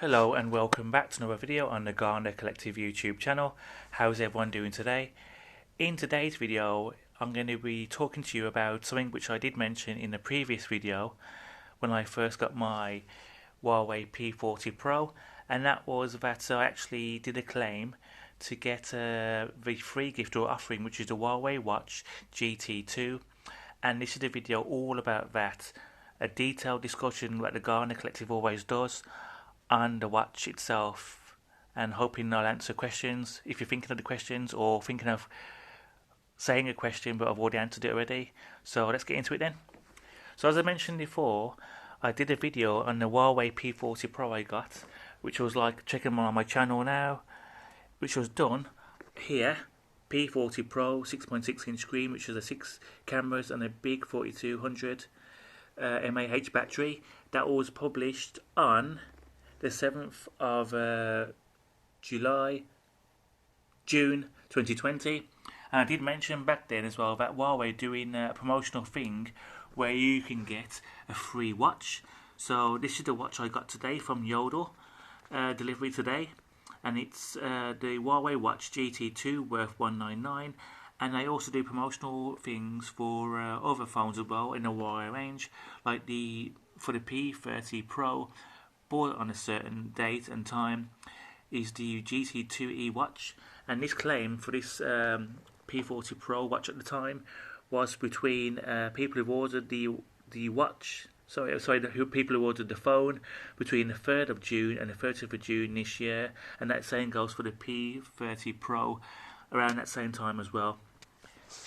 Hello and welcome back to another video on the Garner Collective YouTube channel. How's everyone doing today? In today's video I'm going to be talking to you about something which I did mention in the previous video when I first got my Huawei P40 Pro, and that was that I actually did a claim to get the free gift or offering, which is the Huawei Watch Gt2, and this is a video all about that, a detailed discussion that the Garner Collective always does on the watch itself, and hoping I'll answer questions if you're thinking of the questions or thinking of saying a question but I've already answered it already. So let's get into it then. So as I mentioned before, I did a video on the Huawei P40 Pro I got, which was like checking on my channel now, which was done here. P40 Pro 6.6 inch screen, which is a 6 cameras and a big 4200 mAh battery. That was published on the 7th of June 2020. And I did mention back then as well that Huawei doing a promotional thing where you can get a free watch. So this is the watch I got today from Yodel, delivery today, and it's the Huawei Watch GT2 worth $199. And they also do promotional things for other phones as well in the Huawei range, like for the P40 Pro, bought on a certain date and time, is the GT2e watch. And this claim for this P40 Pro watch at the time was between people who ordered the watch, the people who ordered the phone between the 3rd of June and the 30th of June this year, and that same goes for the P30 Pro around that same time as well.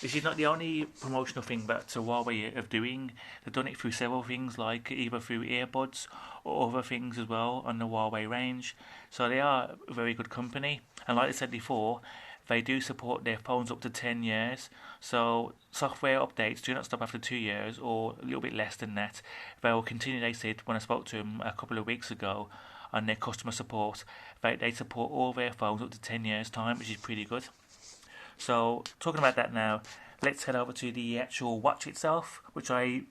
This is not the only promotional thing that Huawei are doing. They've done it through several things, like either through earbuds or other things as well on the Huawei range. So they are a very good company. And like I said before, they do support their phones up to 10 years. So software updates do not stop after 2 years or a little bit less than that. They will continue, they said, when I spoke to them a couple of weeks ago on their customer support, they support all their phones up to 10 years time, which is pretty good. So talking about that now, let's head over to the actual watch itself, which I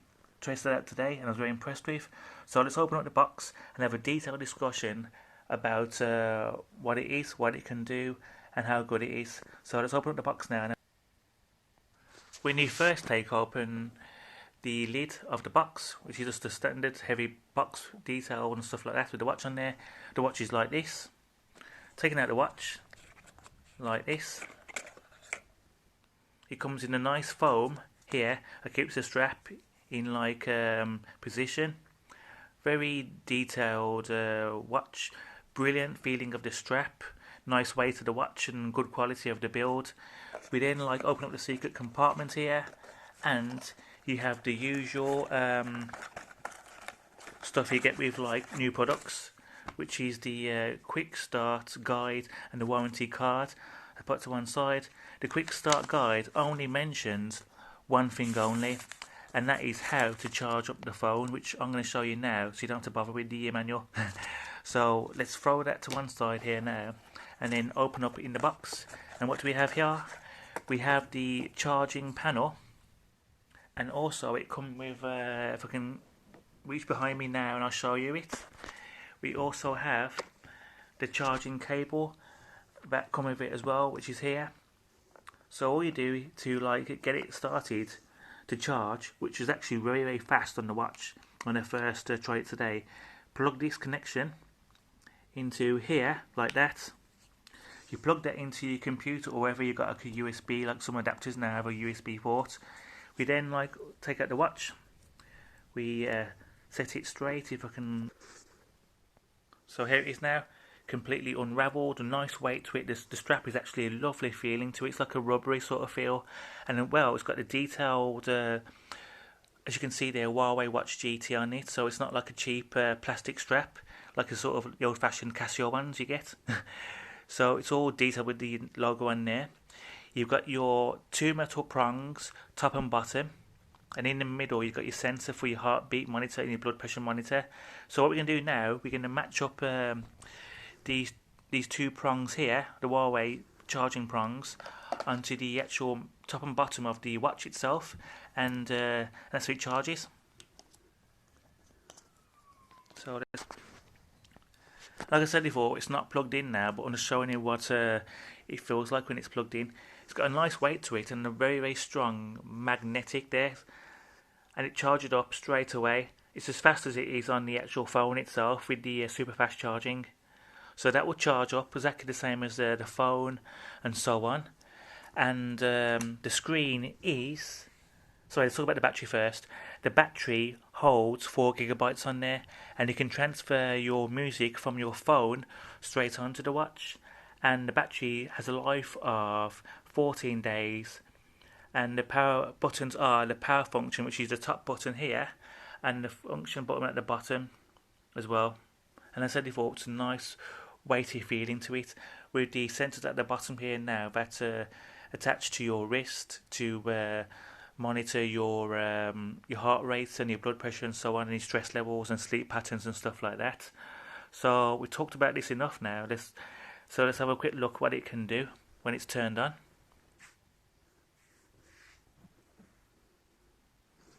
tested out today and I was very impressed with. So let's open up the box and have a detailed discussion about what it is, what it can do, and how good it is. So let's open up the box now. When you first take open the lid of the box, which is just a standard heavy box detail and stuff like that with the watch on there, the watch is like this. Taking out the watch like this. It comes in a nice foam here that keeps the strap in like position. Very detailed watch, brilliant feeling of the strap, nice weight of the watch and good quality of the build. We then like open up the secret compartment here, and you have the usual stuff you get with like new products, which is the quick start guide and the warranty card. I put to one side. The quick start guide only mentions one thing only, and that is how to charge up the phone, which I'm going to show you now so you don't have to bother with the manual. So let's throw that to one side here now and then open up in the box. And what do we have here? We have the charging panel, and also it comes with, if I can reach behind me now and I'll show you it, we also have the charging cable that come with it as well, which is here. So all you do to like get it started to charge, which is actually very, very fast on the watch when I first tried it today, plug this connection into here like that. You plug that into your computer or wherever you got a USB, like some adapters now have a USB port. We then like take out the watch, we set it straight, if I can. So here it is now, completely unravelled, a nice weight to it. The strap is actually a lovely feeling to it. It's like a rubbery sort of feel, and well, it's got the detailed, as you can see there, Huawei Watch GT on it. So it's not like a cheap plastic strap, like a sort of the old-fashioned Casio ones you get. So it's all detailed with the logo on there. You've got your two metal prongs, top and bottom, and in the middle you've got your sensor for your heartbeat monitor and your blood pressure monitor. So what we're going to do now, we're going to match up these two prongs here, the Huawei charging prongs, onto the actual top and bottom of the watch itself, and that's how it charges. So Like I said before, it's not plugged in now, but I'm just showing you what it feels like when it's plugged in. It's got a nice weight to it and a very, very strong magnetic there, and it charges up straight away. It's as fast as it is on the actual phone itself with the super fast charging. So that will charge up exactly the same as the phone and so on. And the screen is... Sorry, let's talk about the battery first. The battery holds 4 GB on there, and you can transfer your music from your phone straight onto the watch. And the battery has a life of 14 days. And the power buttons are the power function, which is the top button here, and the function button at the bottom as well. And as I said before, it's a nice weighty feeling to it, with the sensors at the bottom here now that's attached to your wrist to monitor your heart rate and your blood pressure and so on, and your stress levels and sleep patterns and stuff like that. So we talked about this enough now. Let's have a quick look what it can do when it's turned on.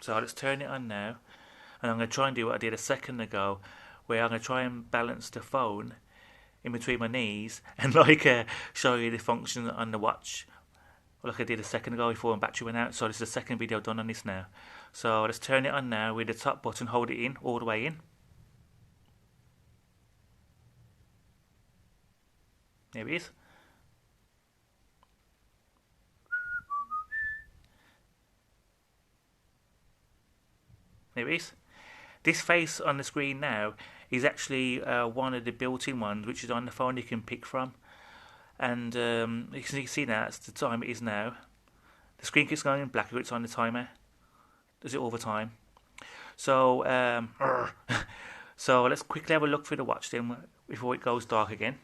So let's turn it on now, and I'm going to try and do what I did a second ago, where I'm going to try and balance the phone in between my knees and show you the function on the watch, like I did a second ago before my battery went out. So this is the second video done on this now. So let's turn it on now with the top button, hold it in, all the way in. There it is. There it is. This face on the screen now is actually one of the built-in ones, which is on the phone you can pick from. And you can see now that's the time it is now. The screen keeps going in black if it's on the timer. Does it all the time. So so let's quickly have a look through the watch then before it goes dark again.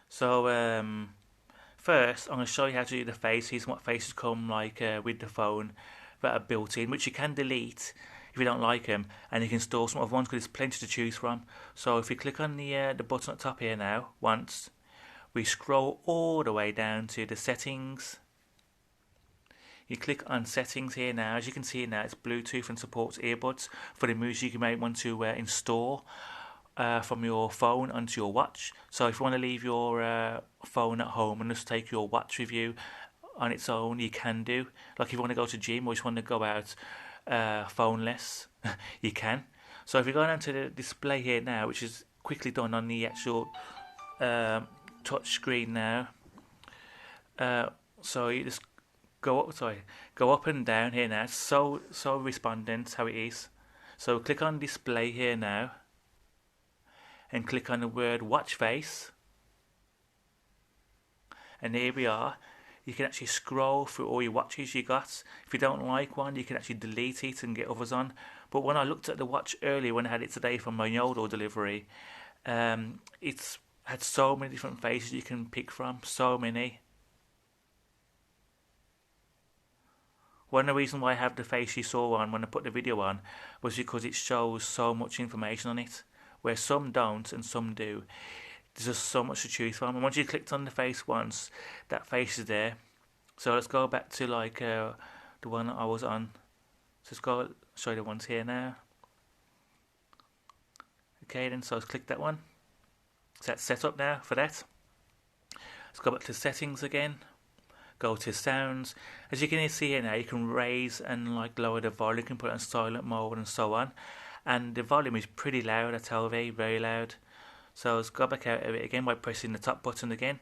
So first I'm going to show you how to do the faces and what faces come with the phone that are built in, which you can delete if you don't like them, and you can store some other ones because there's plenty to choose from. So if you click on the button at the top here now once, we scroll all the way down to the settings. You click on settings here now. As you can see now, it's Bluetooth and supports earbuds for the music you may want to install from your phone onto your watch. So if you want to leave your phone at home and just take your watch with you on its own, you can do. Like if you want to go to gym or just want to go out phoneless, you can. So if you go down to the display here now, which is quickly done on the actual touch screen now, so you just go up and down here now. So respondent how it is. So click on display here now, and click on the word watch face, and here we are. You can actually scroll through all your watches you got. If you don't like one, you can actually delete it and get others on. But when I looked at the watch earlier, when I had it today from my Yodel delivery, it's had so many different faces you can pick from, so many. One of the reasons why I have the face you saw on when I put the video on was because it shows so much information on it, where some don't and some do. There's just so much to choose from, and once you clicked on the face once, that face is there. So let's go back to the one that I was on. So let's go show you the ones here now. Okay then, so let's click that one. So that's set up now for that. Let's go back to settings again. Go to sounds. As you can see here now, you can raise and lower the volume. You can put it on silent mode and so on. And the volume is pretty loud, I tell you, very loud. So let's go back out of it again by pressing the top button again.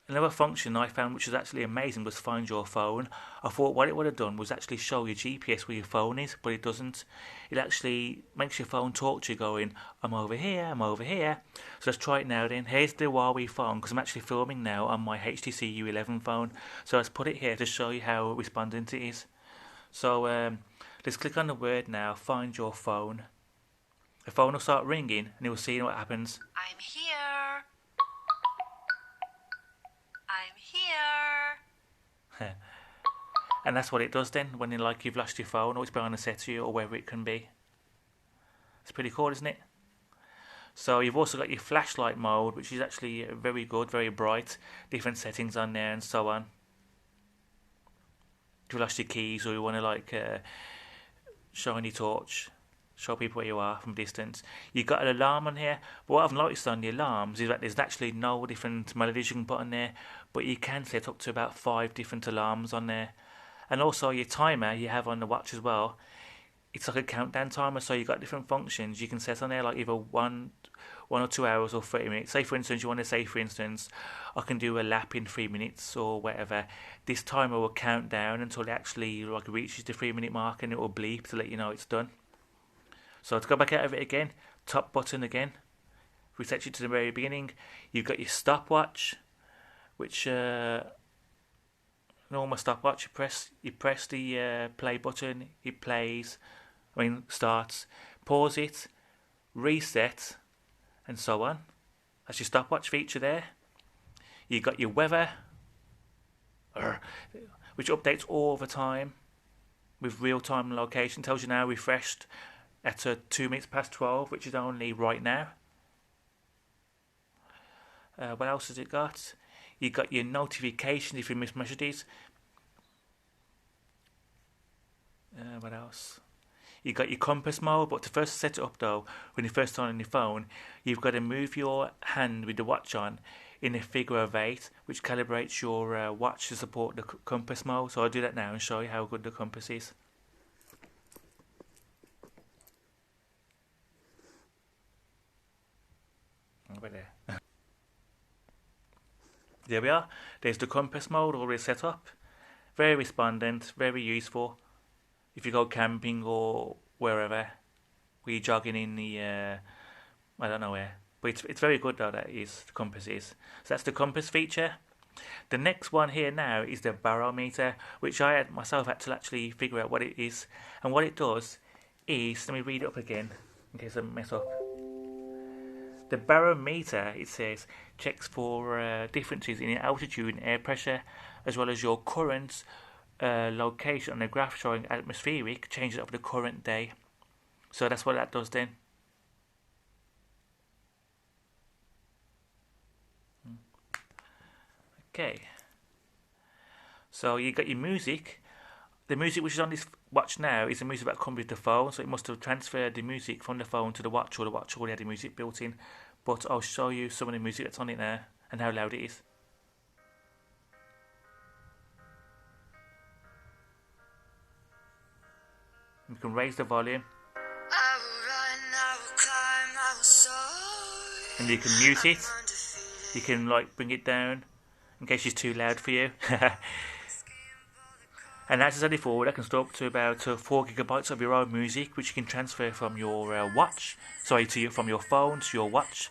Another function I found which was actually amazing was find your phone. I thought what it would have done was actually show your GPS where your phone is, but it doesn't. It actually makes your phone talk to you going, I'm over here, I'm over here. So let's try it now then. Here's the Huawei phone, because I'm actually filming now on my HTC U11 phone. So let's put it here to show you how responsive it is. So let's click on the word now, find your phone. The phone will start ringing and you'll see what happens. I'm here. I'm here. And that's what it does then when you've lost your phone or it's behind a settee or wherever it can be. It's pretty cool, isn't it? So you've also got your flashlight mode, which is actually very good, very bright. Different settings on there and so on. If you lost your keys or you want to shiny torch, show people where you are from distance. You've got an alarm on here, but what I've noticed on the alarms is that there's actually no different melodies you can put on there, but you can set up to about 5 different alarms on there. And also your timer you have on the watch as well, it's like a countdown timer, so you've got different functions you can set on there, like either one or 2 hours or 30 minutes. Say for instance, you want to say for instance, I can do a lap in 3 minutes or whatever. This timer will count down until it actually like reaches the 3 minute mark, and it will bleep to let you know it's done. So to go back out of it again, top button again, resets you to the very beginning. You've got your stopwatch, which normal stopwatch, you press the play button, it plays, starts, pause it, reset, and so on. That's your stopwatch feature there. You've got your weather, which updates all the time with real-time location. Tells you now refreshed at 2 minutes past 12, which is only right now. What else has it got? You've got your notifications if you miss messages. What else? You've got your compass mode, but to first set it up though, when you first turn on your phone, you've got to move your hand with the watch on in a figure of 8, which calibrates your watch to support the compass mode. So I'll do that now and show you how good the compass is. Over there. There we are. There's the compass mode already set up. Very respondent, very useful. If you go camping or wherever, where you're jogging in the, I don't know where. But it's very good though, that is, the compass is. So that's the compass feature. The next one here now is the barometer, which I had myself had to actually figure out what it is. And what it does is, let me read it up again, in case I mess up. The barometer, it says, checks for differences in altitude and air pressure, as well as your current location on the graph showing atmospheric changes over the current day. So that's what that does then. Okay. So you got your music. The music which is on this watch now is the music that comes with the phone, so it must have transferred the music from the phone to the watch, or the watch already had the music built in. But I'll show you some of the music that's on it now and how loud it is. You can raise the volume. And you can mute it. You can like bring it down in case it's too loud for you. And as I said before, that can store up to about 4 gigabytes of your own music, which you can transfer from your watch, from your phone to your watch.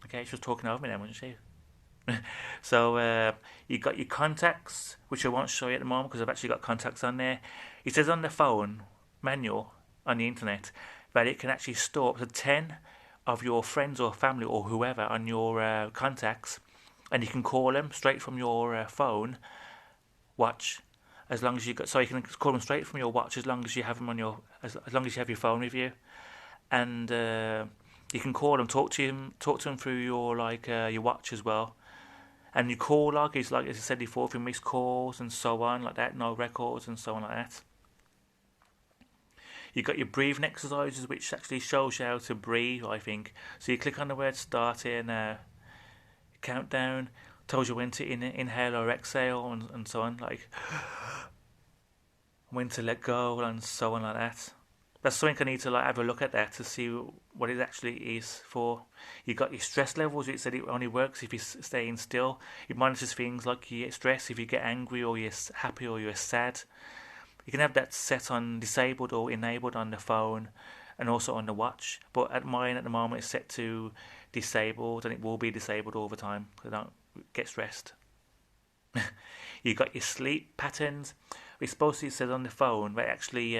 Okay, she was talking over me then, wasn't she? So you got your contacts, which I won't show you at the moment because I've actually got contacts on there. It says on the phone manual on the internet that it can actually store up to 10 of your friends or family or whoever on your contacts, and you can call them straight from your phone watch, as long as you got. So you can call them straight from your watch as long as you have them on your, as long as you have your phone with you, and you can call them, talk to them through your your watch as well. And your call log is like, as I said before, if you miss calls and so on like that, no records and so on like that. You've got your breathing exercises, which actually shows you how to breathe, I think. So you click on the word start here now. Countdown tells you when to inhale or exhale and so on, like when to let go and so on like that. That's something I need to have a look at that to see what it actually is for. You've got your stress levels. It said it only works if you're staying still. It monitors things like you get stressed, if you get angry or you're happy or you're sad. You can have that set on disabled or enabled on the phone and also on the watch. But at mine at the moment it's set to disabled, and it will be disabled all the time so don't get stressed. You've got your sleep patterns. It's supposed to, it says on the phone, that actually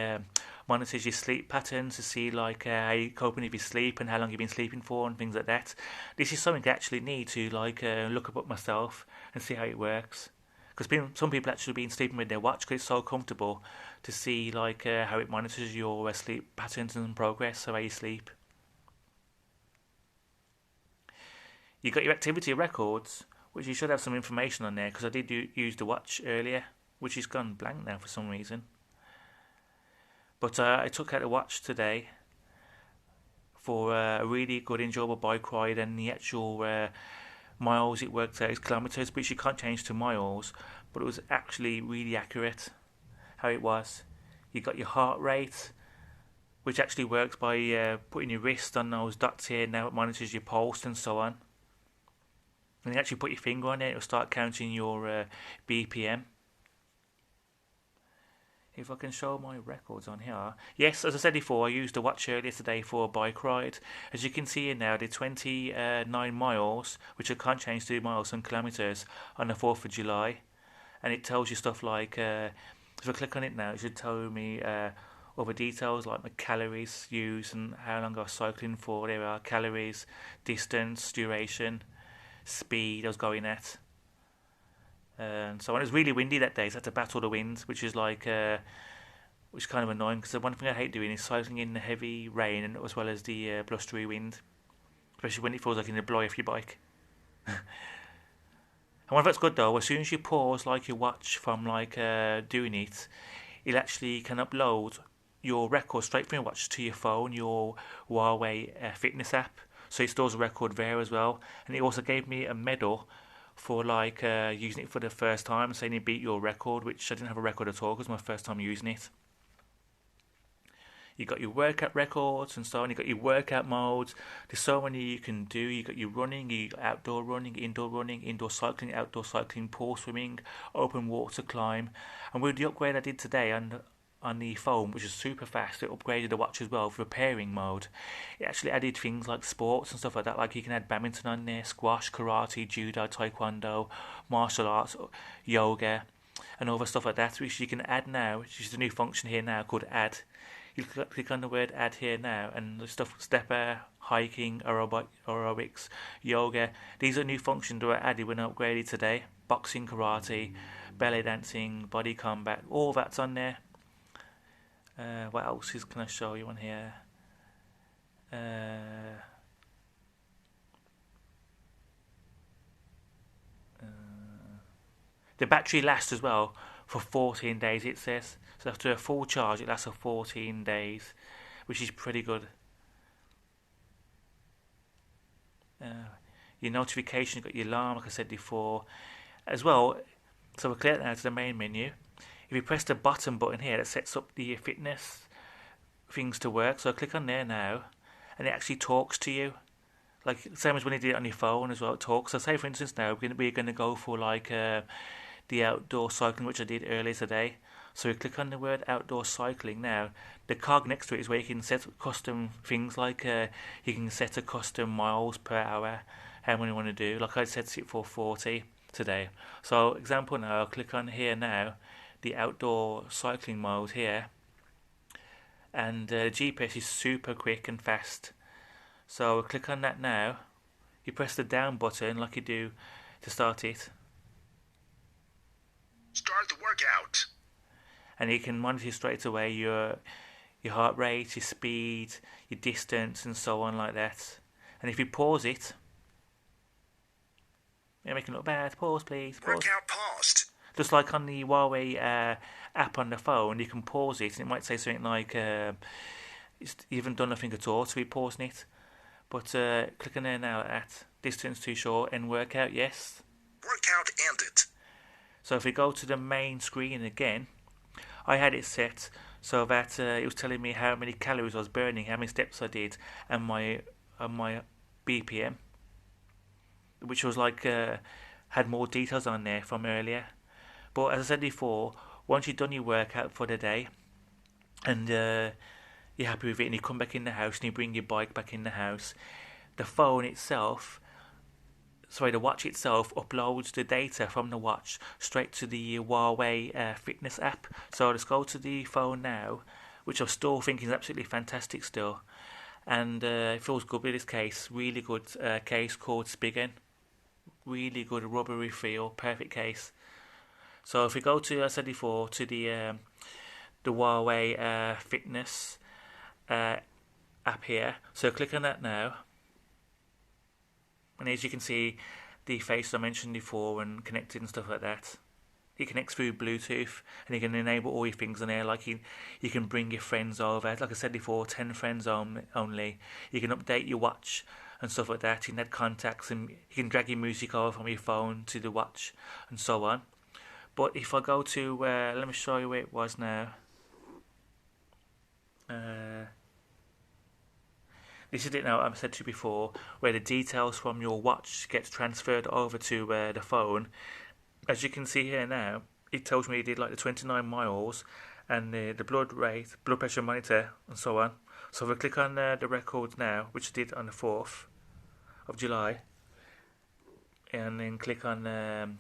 monitors your sleep patterns to see how you're coping with your sleep and how long you've been sleeping for and things like that. This is something I actually need to look up myself and see how it works. Because some people actually been sleeping with their watch because it's so comfortable to see how it monitors your sleep patterns and progress, so how you sleep. You've got your activity records, which you should have some information on there because I did use the watch earlier which has gone blank now for some reason. But I took out the watch today for a really good, enjoyable bike ride, and the actual miles it worked out is kilometres, which you can't change to miles, but it was actually really accurate how it was. You got your heart rate, which actually works by putting your wrist on those dots here. Now it monitors your pulse and so on. And you actually put your finger on it, it'll start counting your BPM. If I can show my records on here. Yes, as I said before, I used the watch earlier today for a bike ride. As you can see here now, I did 29 miles, which I can't change to miles and kilometres, on the 4th of July. And it tells you stuff like, if I click on it now, it should tell me other details like my calories used and how long I was cycling for. There are calories, distance, duration, speed I was going at. So when it was really windy that day, so I had to battle the wind, which is like, which is kind of annoying, because the one thing I hate doing is cycling in the heavy rain and as well as the blustery wind, especially when it feels like it's going to blow off your bike. And one of that's good though, as soon as you pause like your watch from like doing it, it actually can upload your record straight from your watch to your phone, your Huawei Fitness App, so it stores a record there as well. And it also gave me a medal for like using it for the first time, saying it beat your record, which I didn't have a record at all because it was my first time using it. You got your workout records and so on. You got your workout modes. There's so many you can do. You got your running, you got outdoor running, indoor cycling, outdoor cycling, pool swimming, open water climb. And with the upgrade I did today on the phone, which is super fast, it upgraded the watch as well for repairing mode. It actually added things like sports and stuff like that, like you can add badminton on there, squash, karate, judo, taekwondo, martial arts, yoga, and other stuff like that, which you can add now, which is a new function here now called add. You click on the word add here now, and the stuff stepper, hiking, aerobics, yoga, these are new functions that were added when upgraded today. Boxing, karate, ballet dancing, body combat, all that's on there. What else can I show you on here? The battery lasts as well for 14 days, it says. So after a full charge, it lasts for 14 days, which is pretty good. Your notification, you've got your alarm, like I said before, as well. So we'll clear it now to the main menu. If you press the bottom button here, that sets up the fitness things to work. So I click on there now, and it actually talks to you, like same as when you did it on your phone as well. It talks. So say for instance now we're going to go for like the outdoor cycling, which I did earlier today. So we click on the word outdoor cycling now. The cog next to it is where you can set custom things like you can set a custom miles per hour, how many you want to do. Like I set it for 40 today. So example now, I'll click on here now, the outdoor cycling mode here, and GPS is super quick and fast. So click on that now. You press the down button like you do to start it. Start the workout. And you can monitor straight away your heart rate, your speed, your distance, and so on like that. And if you pause it, you're making it look bad. Pause, please. Pause. Workout paused. Just like on the Huawei app on the phone, you can pause it, and it might say something like you haven't done nothing at all to be pausing it. But click on there now at distance too short, end workout, yes. Workout ended. So if we go to the main screen again, I had it set so that it was telling me how many calories I was burning, how many steps I did, and my BPM, which was like had more details on there from earlier. But as I said before, once you've done your workout for the day and you're happy with it, and you come back in the house and you bring your bike back in the house, the watch itself uploads the data from the watch straight to the Huawei Fitness App. So let's go to the phone now, which I still think is absolutely fantastic still. And it feels good with this case. Really good case called Spigen. Really good rubbery feel, perfect case. So if we go to, as I said before, to the Huawei Fitness app here. So click on that now. And as you can see, the face I mentioned before and connected and stuff like that. it connects through Bluetooth, and you can enable all your things on there. Like you can bring your friends over. Like I said before, 10 friends only. You can update your watch and stuff like that. You can add contacts, and you can drag your music over from your phone to the watch, and so on. But if I go to, let me show you where it was now. This is it now, I've said to you before, where the details from your watch gets transferred over to the phone. As you can see here now, it tells me it did like the 29 miles and the blood rate, blood pressure monitor, and so on. So if I click on the records now, which I did on the 4th of July, and then click on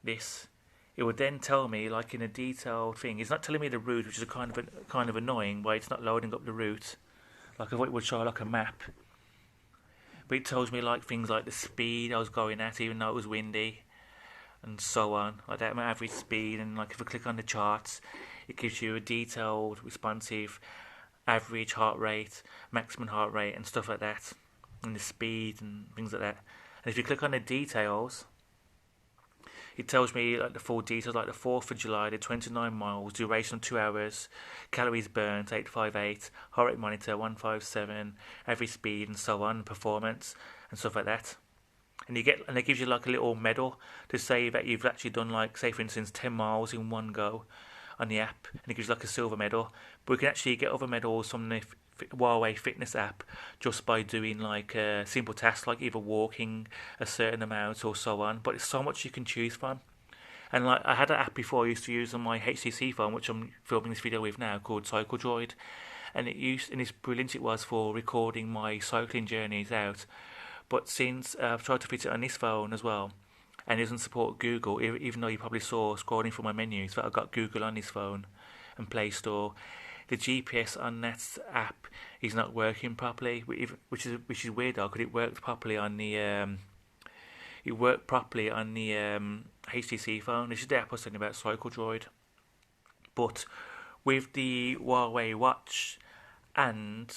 this, it would then tell me, like in a detailed thing. It's not telling me the route, which is kind of annoying, why it's not loading up the route. Like I thought it would show like a map, but it tells me like things like the speed I was going at, even though it was windy, and so on. Like that, my average speed, and like if I click on the charts, it gives you a detailed, responsive, average heart rate, maximum heart rate, and stuff like that, and the speed and things like that. And if you click on the details, it tells me like the full details, like the 4th of July, the 29 miles, duration of 2 hours, calories burnt 858, heart rate monitor 157, average speed, and so on, performance and stuff like that. And it gives you like a little medal to say that you've actually done, like, say for instance 10 miles in one go on the app, and it gives you like a silver medal. But we can actually get other medals from the Huawei Fitness App just by doing like simple tasks, like either walking a certain amount or so on. But it's so much you can choose from. And like I had an app before I used to use on my HTC phone, which I'm filming this video with now, called Droid, and it's brilliant. It was for recording my cycling journeys out. But since I've tried to fit it on this phone as well, and it doesn't support Google, even though you probably saw scrolling through my menus that I've got Google on this phone and Play Store, the GPS on that app is not working properly, which is weird though, because it worked properly on the HTC phone. This is the app I was talking about, Cycle Droid. But with the Huawei watch and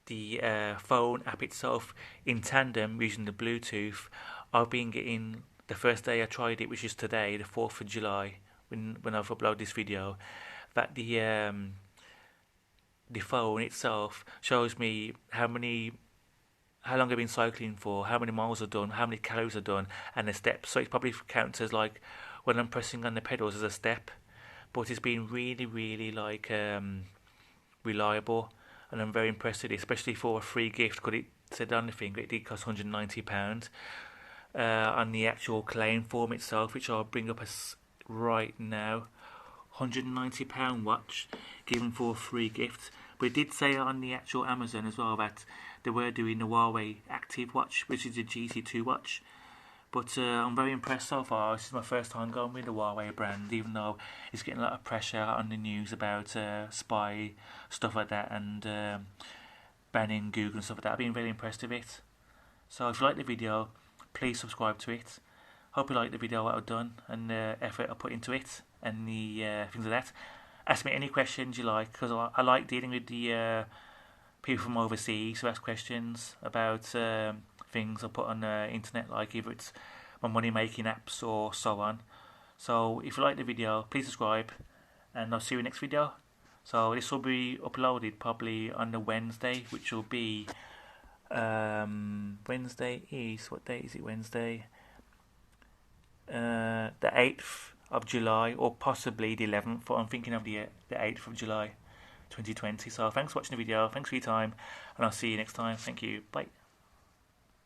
the phone app itself in tandem using the Bluetooth, I've been getting, the first day I tried it, which is today, the 4th of July, when I've uploaded this video, that the phone itself shows me how long I've been cycling for, how many miles I've done, how many calories I've done, and the steps. So it probably counts as like when I'm pressing on the pedals as a step. But it's been really, really like reliable, and I'm very impressed with it, especially for a free gift, because it said on the thing it did cost £190 on the actual claim form itself, which I'll bring up as right now. £190 watch given for a free gift. But it did say on the actual Amazon as well that they were doing the Huawei Active watch, which is the Gt2 watch. But I'm very impressed so far. This is my first time going with the Huawei brand, even though it's getting a lot of pressure on the news about spy stuff like that, and banning Google and stuff like that. I've been very impressed with it. So if you like the video, please subscribe to it. Hope you like the video what I've done and the effort I put into it, and the things like that. Ask me any questions you like, because I like dealing with the people from overseas who ask questions about things I put on the internet, like either it's my money making apps or so on. So if you like the video, please subscribe, and I'll see you in the next video. So this will be uploaded probably on the Wednesday, which will be Wednesday is, what day is it? Wednesday, the 8th of July, or possibly the 11th, but I'm thinking of the 8th of July 2020. So thanks for watching the video, thanks for your time, and I'll see you next time. Thank you, bye.